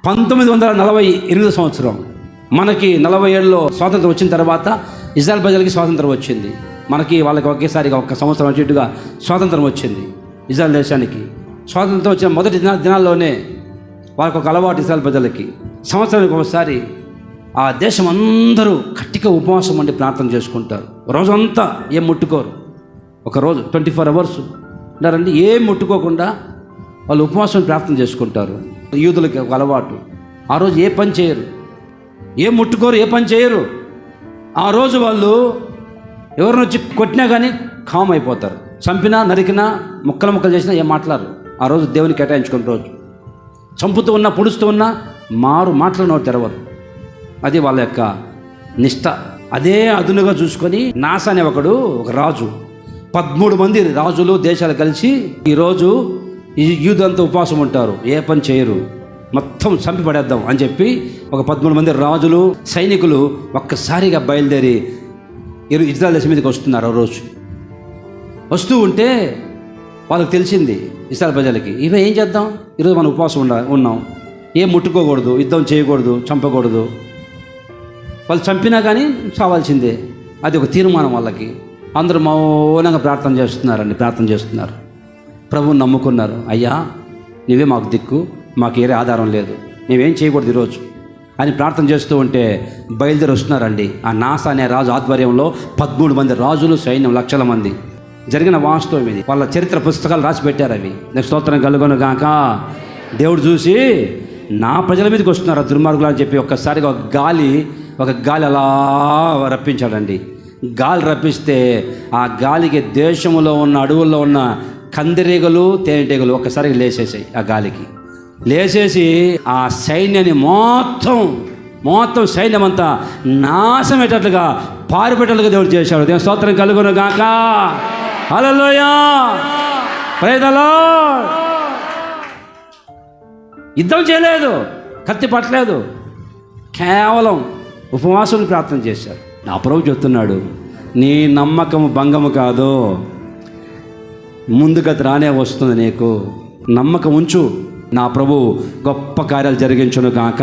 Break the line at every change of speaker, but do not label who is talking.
1948 సంవత్సరం మనకి 47లో స్వాతంత్రం వచ్చిన తర్వాత ఇజ్రాయెల్ ప్రజలకి స్వాతంత్రం వచ్చింది. మనకి వాళ్ళకి ఒకేసారిగా ఒక సంవత్సరం వచ్చేట్టుగా స్వాతంత్రం వచ్చింది. ఇజ్రాయెల్ దేశానికి స్వాతంత్రం వచ్చిన మొదటి దినాల్లోనే వాళ్ళకి ఒక అలవాటు, ఇజ్రాయెల్ ప్రజలకి సంవత్సరానికి ఒకసారి ఆ దేశం అందరూ గట్టిగా ఉపవాసం ఉండి ప్రార్థన చేసుకుంటారు. రోజంతా ఏం ముట్టుకోరు. ఒకరోజు 24 అవర్స్ ఉన్నారండి, ఏం ముట్టుకోకుండా వాళ్ళు ఉపవాసం ప్రార్థన చేసుకుంటారు. యూదులకి ఒక అలవాటు, ఆ రోజు ఏ పని చేయరు, ఏం ముట్టుకోరు, ఏ పని చేయరు. ఆ రోజు వాళ్ళు ఎవరిని వచ్చి కొట్టినా కానీ కామ్ అయిపోతారు. చంపినా, నరికినా, ముక్కలు చేసినా ఏం మాట్లాడరు. ఆ రోజు దేవుని కేటాయించుకున్న రోజు. చంపుతూ ఉన్నా, పొడుస్తూ ఉన్నా మాటలు తెరవరు. అది వాళ్ళ యొక్క నిష్ట. అదే అదునుగా చూసుకొని నాసా అనే ఒక రాజు 13 మంది రాజులు దేశాలు కలిసి ఈరోజు ఈ యూదంతా ఉపవాసం ఉంటారు, ఏ పని చేయరు, మొత్తం చంపి పడేద్దాం అని చెప్పి ఒక 13 మంది రాజులు, సైనికులు ఒక్కసారిగా బయలుదేరి ఇజ్రాయెల్ దేశం మీదకి వస్తున్నారు. ఆ రోజు వస్తూ ఉంటే వాళ్ళకి తెలిసింది, ఇజ్రాయెల్ ప్రజలకి, ఇవే ఏం చేద్దాం, ఈరోజు మనం ఉపవాసం ఉన్నాం, ఏం ముట్టుకోకూడదు, యుద్ధం చేయకూడదు, చంపకూడదు, వాళ్ళు చంపినా కానీ చావాల్సిందే. అది ఒక తీర్మానం వాళ్ళకి. అందరూ మౌనంగా ప్రార్థన చేస్తున్నారు. ప్రభువుని నమ్ముకున్నారు. అయ్యా, నువ్వే మాకు దిక్కు, మాకు ఏరే ఆధారం లేదు, మేమేం చేయకూడదు ఈరోజు అని ప్రార్థన చేస్తూ ఉంటే బయలుదేరి వస్తున్నారండి. ఆ నాసా అనే రాజు ఆధ్వర్యంలో 13 మంది రాజులు, సైన్యం, లక్షల మంది. జరిగిన వాస్తవం ఇది. వాళ్ళ చరిత్ర పుస్తకాలు రాసి పెట్టారు. అవి నెక్స్ట్ స్తోత్రం కలుగును గాక. దేవుడు చూసి నా ప్రజల మీదకి వస్తున్నారు ఆ దుర్మార్గులు అని చెప్పి ఒక్కసారిగా ఒక గాలి అలా రప్పించాడండి. గాలి రప్పిస్తే ఆ గాలికి దేశంలో ఉన్న అడవుల్లో ఉన్న కందిరీగలు, తేనెటీగలు ఒక్కసారిగా లేచేసాయి. ఆ గాలికి లేచేసి ఆ సైన్యాన్ని మొత్తం సైన్యం అంతా నాశమయ్యేటట్లుగా, పారిపెట్టేట్లుగా దేవుడు చేశాడు. దేవుని స్తోత్రం కలుగును గాక. హల్లెలూయా, ప్రైజ్ ది లార్డ్. యుద్ధం చేయలేదు, కత్తి పట్టలేదు, కేవలం ఉపవాసం ప్రార్థన చేశారు. నా ప్రభు చెప్తున్నాడు, నీ నమ్మకము భంగము కాదు, ముందుగతి రానే వస్తుంది. నీకు నమ్మకం ఉంచు, నా ప్రభు గొప్ప కార్యాలు జరిగించును గాక.